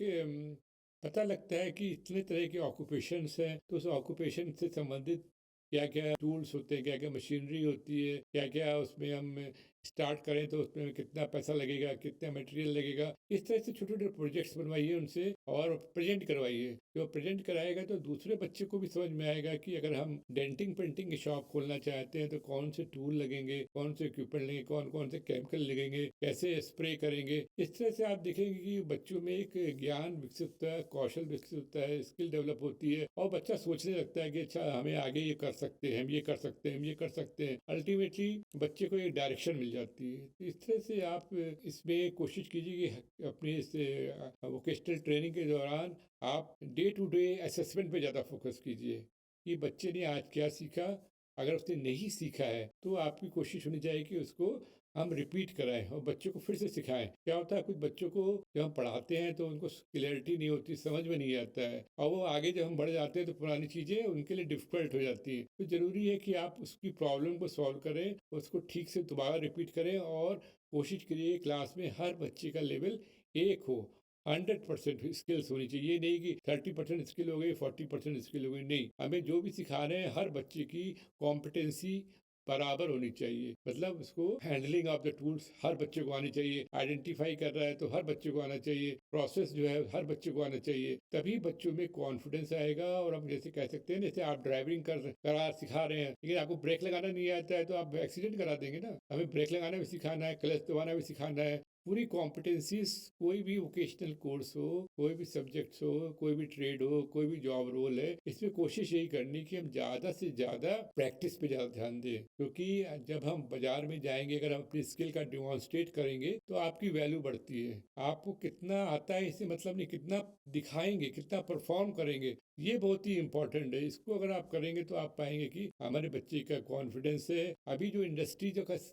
पता लगता है कि इतने तरह के ऑक्यूपेशंस हैं, तो उस ऑक्यूपेशन से संबंधित क्या क्या टूल्स होते हैं, क्या क्या मशीनरी होती है, क्या क्या उसमें हम स्टार्ट करें तो उसमें कितना पैसा लगेगा, कितना मटेरियल लगेगा। इस तरह से छोटे छोटे प्रोजेक्ट्स बनवाइए उनसे और प्रेजेंट करवाइए। जो प्रेजेंट कराएगा तो दूसरे बच्चे को भी समझ में आएगा कि अगर हम डेंटिंग पेंटिंग की शॉप खोलना चाहते हैं तो कौन से टूल लगेंगे, कौन से इक्विपमेंट लगेंगे, कौन कौन से केमिकल लगेंगे, कैसे स्प्रे करेंगे। इस तरह से आप देखेंगे कि बच्चों में एक ज्ञान विकसित होता है, कौशल विकसित होता है, स्किल डेवलप होती है और बच्चा सोचने लगता है कि अच्छा हमें आगे ये कर सकते हैं, हम ये कर सकते हैं, हम ये कर सकते हैं। अल्टीमेटली बच्चे को एक डायरेक्शन मिल जाती है। तो इस तरह से आप इसमें कोशिश कीजिए कि अपनी इस वोकेशनल ट्रेनिंग के दौरान आप डे टू डे असेसमेंट पे ज़्यादा फोकस कीजिए कि बच्चे ने आज क्या सीखा। अगर उसने नहीं सीखा है तो आपकी कोशिश होनी चाहिए कि उसको हम रिपीट कराएं और बच्चों को फिर से सिखाएं। क्या होता है, कुछ बच्चों को जब हम पढ़ाते हैं तो उनको क्लियरिटी नहीं होती, समझ में नहीं आता है, और वो आगे जब हम बढ़ जाते हैं तो पुरानी चीज़ें उनके लिए डिफिकल्ट हो जाती हैं। तो ज़रूरी है कि आप उसकी प्रॉब्लम को सॉल्व करें, उसको ठीक से दोबारा रिपीट करें और कोशिश करिए क्लास में हर बच्चे का लेवल एक हो। 100% स्किल्स होनी चाहिए। ये नहीं कि 30% स्किल हो गई, 40% स्किल हो गई। नहीं, हमें जो भी सिखा रहे हैं हर बच्चे की कॉम्पिटेंसी बराबर होनी चाहिए। मतलब उसको हैंडलिंग ऑफ द टूल्स हर बच्चे को आनी चाहिए, आइडेंटिफाई कर रहा है तो हर बच्चे को आना चाहिए, प्रोसेस जो है हर बच्चे को आना चाहिए। तभी बच्चों में कॉन्फिडेंस आएगा। और हम जैसे कह सकते हैं, जैसे आप ड्राइविंग करा सिखा रहे हैं लेकिन आपको ब्रेक लगाना नहीं आता है तो आप एक्सीडेंट करा देंगे ना। हमें ब्रेक लगाना भी सिखाना है, क्लच दबाना भी सिखाना है। पूरी कॉम्पिटेंसीज, कोई भी वोकेशनल कोर्स हो, कोई भी सब्जेक्ट्स हो, कोई भी ट्रेड हो, कोई भी जॉब रोल है, इसमें कोशिश यही करनी कि हम ज़्यादा से ज़्यादा प्रैक्टिस पे ज़्यादा ध्यान दें। क्योंकि जब हम बाजार में जाएंगे, अगर हम अपनी स्किल का डिमॉन्स्ट्रेट करेंगे तो आपकी वैल्यू बढ़ती है। आपको कितना आता है इससे मतलब नहीं, कितना दिखाएंगे, कितना परफॉर्म करेंगे, ये बहुत ही इंपॉर्टेंट है। इसको अगर आप करेंगे तो आप पाएंगे कि हमारे बच्चे का कॉन्फिडेंस है। अभी जो इंडस्ट्री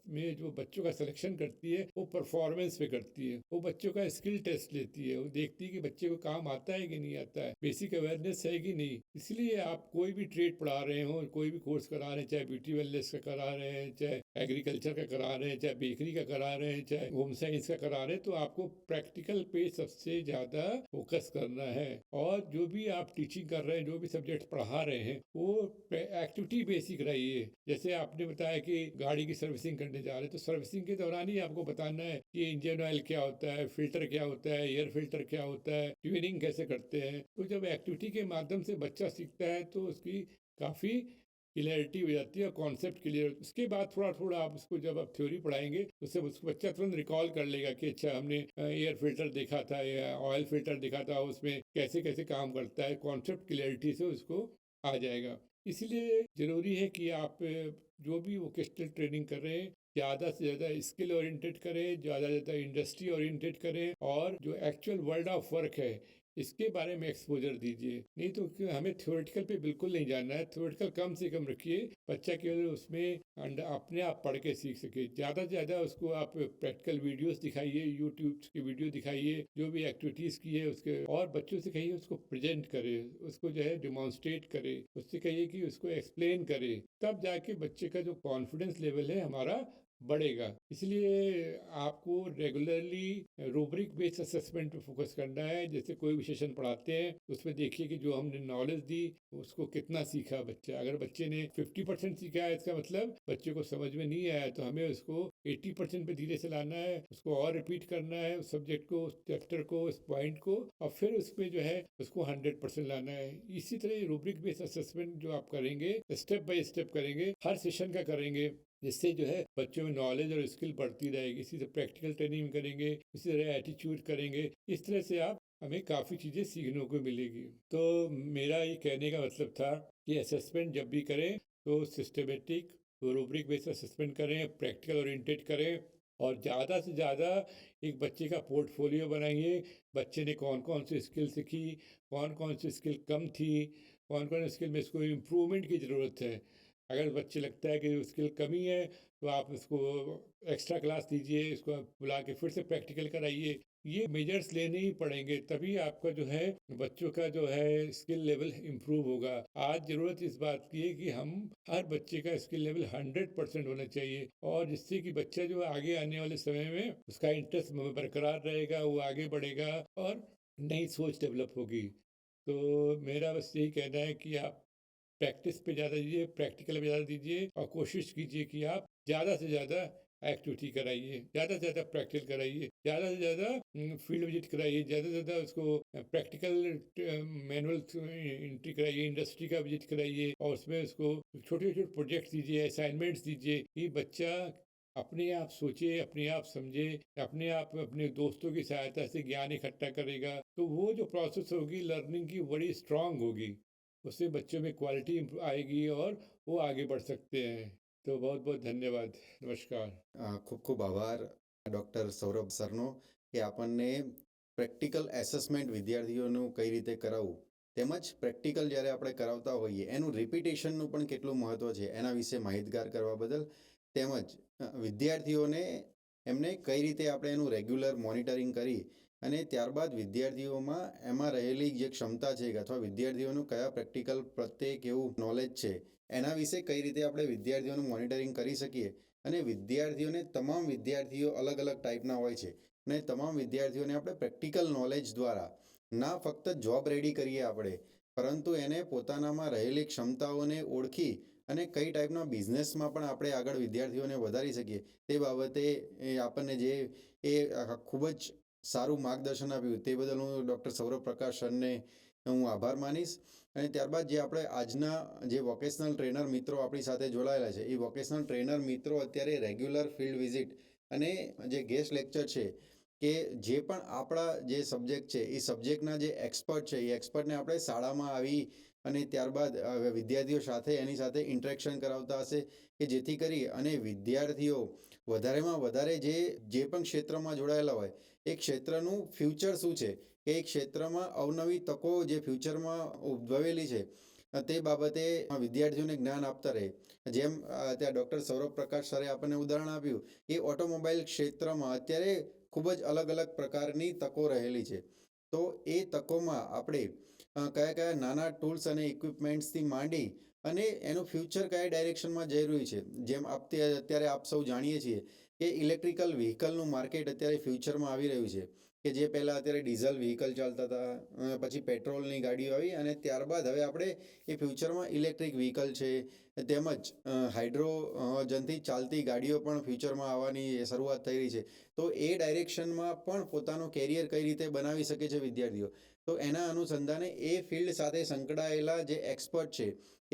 में जो बच्चों का सिलेक्शन करती है वो परफॉर्मेंस पे करती है। वो बच्चों का स्किल टेस्ट लेती है, वो देखती है कि बच्चे को काम आता है कि नहीं आता है, बेसिक अवेयरनेस है कि नहीं। इसलिए आप कोई भी ट्रेड पढ़ा रहे हो, कोई भी कोर्स करा रहे हैं, चाहे ब्यूटी वेलनेस का करा रहे हैं, चाहे एग्रीकल्चर का करा रहे हैं, चाहे बेकरी का करा रहे हैं, चाहे होम साइंस का करा रहे हैं, तो आपको प्रैक्टिकल पे सबसे ज़्यादा फोकस करना है। और जो भी आप टीचिंग कर रहे हैं, जो भी सब्जेक्ट पढ़ा रहे हैं, वो एक्टिविटी बेसिक रहिए। जैसे आपने बताया कि गाड़ी की सर्विसिंग करने जा रहे हैं, तो सर्विसिंग के दौरान ही आपको बताना है कि इंजन ऑयल क्या होता है, फिल्टर क्या होता है, एयर फिल्टर क्या होता है, ट्यूनिंग कैसे करते हैं। तो जब एक्टिविटी के माध्यम से बच्चा सीखता है तो उसकी काफ़ी क्लियरिटी हो जाती है और कॉन्सेप्ट क्लियर। उसके बाद थोड़ा थोड़ा आप उसको जब आप थ्योरी पढ़ाएंगे तो उससे उसको बच्चा तुरंत रिकॉल कर लेगा कि अच्छा हमने एयर फिल्टर देखा था या ऑयल फिल्टर देखा था, उसमें कैसे कैसे काम करता है। कॉन्सेप्ट क्लियरिटी से उसको आ जाएगा। इसलिए ज़रूरी है कि आप जो भी वोकेशनल ट्रेनिंग कर रहे हैं ज़्यादा से ज़्यादा स्किल ओरिएंटेड करें, ज़्यादा से ज़्यादा इंडस्ट्री ओरिएंटेड करें और जो एक्चुअल वर्ल्ड ऑफ वर्क है इसके बारे में एक्सपोजर दीजिए। नहीं तो हमें थ्योरेटिकल पे बिल्कुल नहीं जानना है, थ्योरेटिकल कम से कम रखिए, बच्चा केवल उसमें अपने आप पढ़ के सीख सके। ज़्यादा से ज़्यादा उसको आप प्रैक्टिकल वीडियोस दिखाइए, यूट्यूब की वीडियो दिखाइए, जो भी एक्टिविटीज़ की है उसके, और बच्चों से कहिए उसको प्रेजेंट करे, उसको जो है डिमॉन्स्ट्रेट करे, उससे कहिए कि उसको एक्सप्लेन करे, तब जाके बच्चे का जो कॉन्फिडेंस लेवल है हमारा बढ़ेगा। इसलिए आपको रेगुलरली रूब्रिक बेस्ड असेसमेंट पे फोकस करना है। जैसे कोई भी सेशन पढ़ाते हैं उसमें देखिए कि जो हमने नॉलेज दी उसको कितना सीखा बच्चा। अगर बच्चे ने 50% सीखा है इसका मतलब बच्चे को समझ में नहीं आया, तो हमें उसको 80% पे धीरे से लाना है, उसको और रिपीट करना है उस सब्जेक्ट को, उस चैप्टर को, उस पॉइंट को, और फिर उसमें जो है उसको 100% लाना है। इसी तरह रूब्रिक बेस्ड असेसमेंट जो आप करेंगे स्टेप बाय स्टेप करेंगे, हर सेशन का करेंगे, जिससे जो है बच्चों में नॉलेज और स्किल बढ़ती रहेगी। इसी से प्रैक्टिकल ट्रेनिंग करेंगे, इसी तरह एटीट्यूड करेंगे, इस तरह से आप हमें काफ़ी चीज़ें सीखने को मिलेगी। तो मेरा ये कहने का मतलब था कि असेसमेंट जब भी करें तो सिस्टमेटिक रूब्रिक बेस्ड असेसमेंट करें, प्रैक्टिकल ओरिएंटेड करें, और ज़्यादा से ज़्यादा एक बच्चे का पोर्टफोलियो बनाइए। बच्चे ने कौन कौन सी स्किल सीखी, कौन कौन सी स्किल कम थी, कौन कौन स्किल में इसको इम्प्रूवमेंट की ज़रूरत है। अगर बच्चे लगता है कि स्किल कमी है तो आप उसको एक्स्ट्रा क्लास दीजिए, इसको आप बुला के फिर से प्रैक्टिकल कराइए। ये मेजर्स लेने ही पड़ेंगे, तभी आपका जो है बच्चों का जो है स्किल लेवल इम्प्रूव होगा। आज ज़रूरत इस बात की है कि हम हर बच्चे का स्किल लेवल 100% होना चाहिए, और जिससे कि बच्चा जो आगे आने वाले समय में उसका इंटरेस्ट बरकरार रहेगा, वो आगे बढ़ेगा और नई सोच डेवलप होगी। तो मेरा बस यही कहना है कि आप प्रैक्टिस पे ज़्यादा दीजिए, प्रैक्टिकल पे ज़्यादा दीजिए, और कोशिश कीजिए कि आप ज़्यादा से ज़्यादा एक्टिविटी कराइए, ज़्यादा से ज़्यादा प्रैक्टिकल कराइए, ज़्यादा से ज़्यादा फील्ड विजिट कराइए, ज़्यादा से ज़्यादा उसको प्रैक्टिकल मैनुअल एंट्री कराइए, इंडस्ट्री का विजिट कराइए, और उसमें उसको छोटे छोटे प्रोजेक्ट्स दीजिए, असाइनमेंट्स दीजिए, कि बच्चा अपने आप सोचे, अपने आप समझे, अपने आप अपने दोस्तों की सहायता से ज्ञान इकट्ठा करेगा, तो वो जो प्रोसेस होगी लर्निंग की बड़ी स्ट्रांग होगी, उससे बच्चों में क्वालिटी आएगी और वो आगे बढ़ सकते हैं। तो बहुत बहुत धन्यवाद, नमस्कार। ખૂબ ખૂબ આભાર ડૉક્ટર સૌરભ સરનો કે આપણને પ્રેક્ટિકલ એસેસમેન્ટ વિદ્યાર્થીઓનું કઈ રીતે કરાવવું તેમજ પ્રેક્ટિકલ જ્યારે આપણે કરાવતા હોઈએ એનું રિપીટેશનનું પણ કેટલું મહત્ત્વ છે એના વિશે માહિતગાર કરવા બદલ, તેમજ વિદ્યાર્થીઓને એમને કઈ રીતે આપણે એનું રેગ્યુલર મોનિટરિંગ કરી અને ત્યારબાદ વિદ્યાર્થીઓમાં એમાં રહેલી જે ક્ષમતા છે અથવા વિદ્યાર્થીઓનું કયા પ્રેક્ટિકલ પ્રત્યે કેવું નોલેજ છે એના વિશે કઈ રીતે આપણે વિદ્યાર્થીઓનું મોનિટરિંગ કરી શકીએ, અને વિદ્યાર્થીઓને તમામ વિદ્યાર્થીઓ અલગ અલગ ટાઈપના હોય છે અને તમામ વિદ્યાર્થીઓને આપણે પ્રેક્ટિકલ નોલેજ દ્વારા ના ફક્ત જોબ રેડી કરીએ આપણે, પરંતુ એને પોતાનામાં રહેલી ક્ષમતાઓને ઓળખી અને કઈ ટાઈપના બિઝનેસમાં પણ આપણે આગળ વિદ્યાર્થીઓને વધારી શકીએ તે બાબતે આપણને જે ખૂબ જ સારું માર્ગદર્શન આપ્યું તે બદલ હું ડૉક્ટર સૌરભ પ્રકાશ સરને હું આભાર માનીશ. અને ત્યારબાદ જે આપણે આજના જે વોકેશનલ ટ્રેનર મિત્રો આપણી સાથે જોડાયેલા છે એ વોકેશનલ ટ્રેનર મિત્રો અત્યારે રેગ્યુલર ફિલ્ડ વિઝિટ અને જે ગેસ્ટ લેક્ચર છે કે જે પણ આપણા જે સબ્જેક્ટ છે એ સબ્જેક્ટના જે એક્સપર્ટ છે એ એક્સપર્ટને આપણે શાળામાં આવી અને ત્યારબાદ વિદ્યાર્થીઓ સાથે એની સાથે ઇન્ટરેક્શન કરાવતા હશે કે જેથી કરી અને વિદ્યાર્થીઓ વધારેમાં વધારે જે પણ ક્ષેત્રમાં જોડાયેલા હોય એ ક્ષેત્રનું ફ્યુચર શું છે, કે એ ક્ષેત્રમાં અવનવી તકો જે ફ્યુચરમાં ઉદ્ભવેલી છે તે બાબતે વિદ્યાર્થીઓને જ્ઞાન આપતા રહે. જેમ ત્યાં ડૉક્ટર સૌરભ પ્રકાશ સરે આપણને ઉદાહરણ આપ્યું કે ઓટોમોબાઈલ ક્ષેત્રમાં અત્યારે ખૂબ જ અલગ અલગ પ્રકારની તકો રહેલી છે, તો એ તકોમાં આપણે કયા કયા નાના ટૂલ્સ અને ઇક્વિપમેન્ટ્સથી માંડી અને એનું ફ્યુચર કયા ડાયરેક્શનમાં જઈ રહ્યું છે. જેમ અત્યારે આપ સૌ જાણીએ છીએ કે ઇલેક્ટ્રિકલ વ્હીકલનું માર્કેટ અત્યારે ફ્યુચરમાં આવી રહ્યું છે, કે જે પહેલાં અત્યારે ડીઝલ વ્હીકલ ચાલતા હતા, પછી પેટ્રોલની ગાડીઓ આવી અને ત્યારબાદ હવે આપણે એ ફ્યુચરમાં ઇલેક્ટ્રિક વ્હીકલ છે, તેમજ હાઇડ્રોજનથી ચાલતી ગાડીઓ પણ ફ્યુચરમાં આવવાની શરૂઆત થઈ રહી છે. તો એ ડાયરેક્શનમાં પણ પોતાનું કેરિયર કઈ રીતે બનાવી શકે છે વિદ્યાર્થીઓ, તો એના અનુસંધાને એ ફિલ્ડ સાથે સંકળાયેલા જે એક્સપર્ટ છે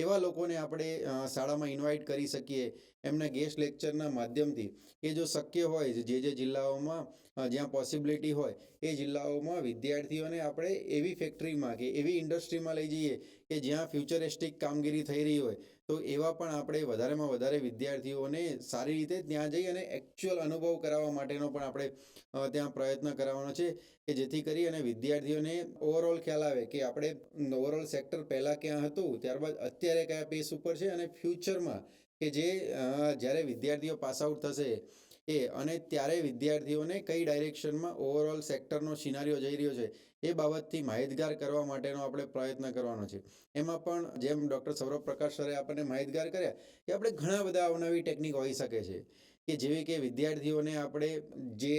એવા લોકોને આપણે શાળામાં ઇન્વાઇટ કરી શકીએ એમના ગેસ્ટ લેક્ચરના માધ્યમથી. એ જો શક્ય હોય જે જિલ્લાઓમાં જ્યાં પોસિબિલિટી હોય એ જિલ્લાઓમાં વિદ્યાર્થીઓને આપણે એવી ફેક્ટરીમાં કે એવી ઇન્ડસ્ટ્રીમાં લઈ જઈએ કે જ્યાં ફ્યુચરિસ્ટિક કામગીરી થઈ રહી હોય, તો એવા પણ આપણે વધારેમાં વધારે વિદ્યાર્થીઓને સારી રીતે ત્યાં જઈ અને એકચ્યુઅલ અનુભવ કરાવવા માટેનો પણ આપણે ત્યાં પ્રયત્ન કરાવવાનો છે, કે જેથી કરી અને વિદ્યાર્થીઓને ઓવરઓલ ખ્યાલ આવે કે આપણે ઓવરઓલ સેક્ટર પહેલાં ક્યાં હતું, ત્યારબાદ અત્યારે કયા પેસ ઉપર છે, અને ફ્યુચરમાં કે જે જ્યારે વિદ્યાર્થીઓ પાસ આઉટ થશે અને ત્યારે વિદ્યાર્થીઓને કઈ ડાયરેક્શનમાં ઓવરઓલ સેક્ટરનો સિનારીઓ જઈ રહ્યો છે એ બાબતથી માહિતગાર કરવા માટેનો આપણે પ્રયત્ન કરવાનો છે. એમાં પણ જેમ ડૉક્ટર સૌરભ પ્રકાશ સરે આપણને માહિતગાર કર્યા કે આપણે ઘણા બધા અવનવી ટેકનિક હોઈ શકે છે, કે જેવી કે વિદ્યાર્થીઓને આપણે જે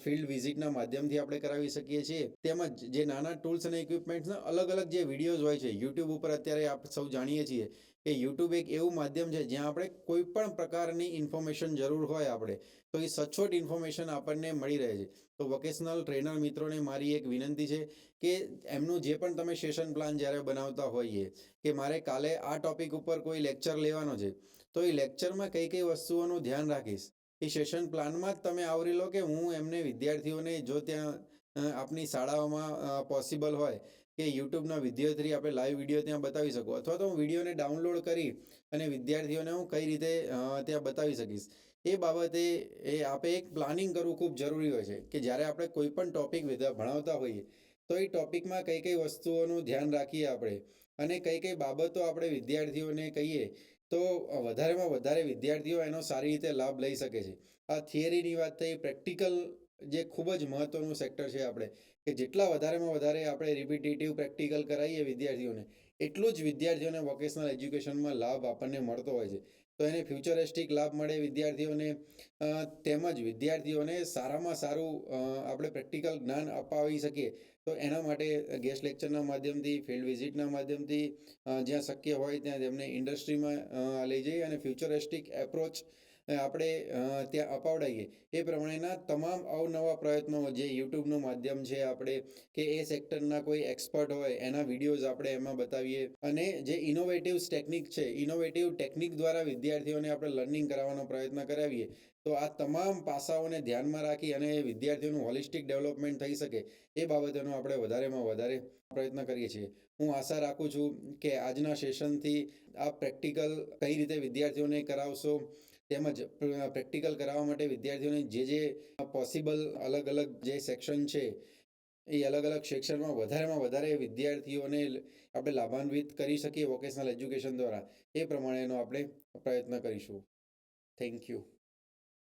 ફિલ્ડ વિઝિટના માધ્યમથી આપણે કરાવી શકીએ છીએ, તેમજ જે નાના ટૂલ્સ અને ઇક્વિપમેન્ટ્સના અલગ અલગ જે વિડીયોઝ હોય છે યુટ્યુબ ઉપર. અત્યારે આપણે સૌ જાણીએ છીએ કે યુટ્યુબ એક એવું માધ્યમ છે જ્યાં આપણે કોઈ પણ પ્રકારની ઇન્ફોર્મેશન જરૂર હોય આપણે તો એ સચોટ ઇન્ફોર્મેશન આપણને મળી રહે છે. તો વોકેશનલ ટ્રેનર મિત્રોને મારી એક વિનંતી છે કે એમનું જે પણ તમે સેશન પ્લાન જ્યારે બનાવતા હોઈએ કે મારે કાલે આ ટોપિક ઉપર કોઈ લેક્ચર લેવાનો છે, તો એ લેક્ચરમાં કઈ કઈ વસ્તુઓનું ધ્યાન રાખીશ એ સેશન પ્લાનમાં જ તમે આવરી લો, કે હું એમને વિદ્યાર્થીઓને જો ત્યાં આપની શાળાઓમાં પોસિબલ હોય કે યુટ્યુબના વિડીયો થ્રી આપણે લાઈવ વિડીયો ત્યાં બતાવી શકો, અથવા તો હું વિડીયોને ડાઉનલોડ કરી અને વિદ્યાર્થીઓને હું કઈ રીતે ત્યાં બતાવી શકીશ. એ બાબતે આપણે એક પ્લાનિંગ કરવું ખૂબ જરૂરી હોય છે, કે જ્યારે આપણે કોઈ પણ ટોપિક ભણાવતા હોઈએ તો એ ટોપિકમાં કઈ કઈ વસ્તુઓનું ધ્યાન રાખીએ આપણે, અને કઈ કઈ બાબતો આપણે વિદ્યાર્થીઓને કહીએ તો વધારેમાં વધારે વિદ્યાર્થીઓ એનો સારી રીતે લાભ લઈ શકે છે. આ થિયરીની વાત થઈ. પ્રેક્ટિકલ જે ખૂબ જ મહત્ત્વનું સેક્ટર છે આપણે, કે જેટલા વધારેમાં વધારે આપણે રિપીટેટિવ પ્રેક્ટિકલ કરાવીએ વિદ્યાર્થીઓને, એટલું જ વિદ્યાર્થીઓને વોકેશનલ એજ્યુકેશનમાં લાભ આપણને મળતો હોય છે. તો એને ફ્યુચરિસ્ટિક લાભ મળે વિદ્યાર્થીઓને, તેમજ વિદ્યાર્થીઓને સારામાં સારું આપણે પ્રેક્ટિકલ જ્ઞાન અપાવી શકીએ. તો એના માટે ગેસ્ટ લેક્ચરના માધ્યમથી, ફિલ્ડ વિઝિટના માધ્યમથી, જ્યાં શક્ય હોય ત્યાં તેમને ઇન્ડસ્ટ્રીમાં લઈ જઈએ અને ફ્યુચરિસ્ટિક એપ્રોચ આપણે ત્યાં અપાવડાવીએ. એ પ્રમાણેના તમામ અવનવા પ્રયત્નો જે યુટ્યુબનું માધ્યમ છે આપણે, કે એ સેક્ટરના કોઈ એક્સપર્ટ હોય એના વિડીયોઝ આપણે એમાં બતાવીએ, અને જે ઇનોવેટિવ ટેકનિક છે, ઇનોવેટિવ ટેકનિક દ્વારા વિદ્યાર્થીઓને આપણે લર્નિંગ કરાવવાનો પ્રયત્ન કરાવીએ. તો આ તમામ પાસાઓને ધ્યાનમાં રાખી અને વિદ્યાર્થીઓનું હોલિસ્ટિક ડેવલપમેન્ટ થઈ શકે એ બાબતોનો આપણે વધારેમાં વધારે પ્રયત્ન કરીએ છીએ. હું આશા રાખું છું કે આજના સેશનથી આ પ્રેક્ટિકલ કઈ રીતે વિદ્યાર્થીઓને કરાવશો, તેમજ પ્રેક્ટિકલ કરાવવા માટે વિદ્યાર્થીઓને જે પોસિબલ અલગ અલગ જે સેક્શન છે એ અલગ અલગ સેક્શનમાં વધારેમાં વધારે વિદ્યાર્થીઓને આપણે લાભાન્વિત કરી શકીએ વોકેશનલ એજ્યુકેશન દ્વારા, એ પ્રમાણેનો આપણે પ્રયત્ન કરીશું. Thank you.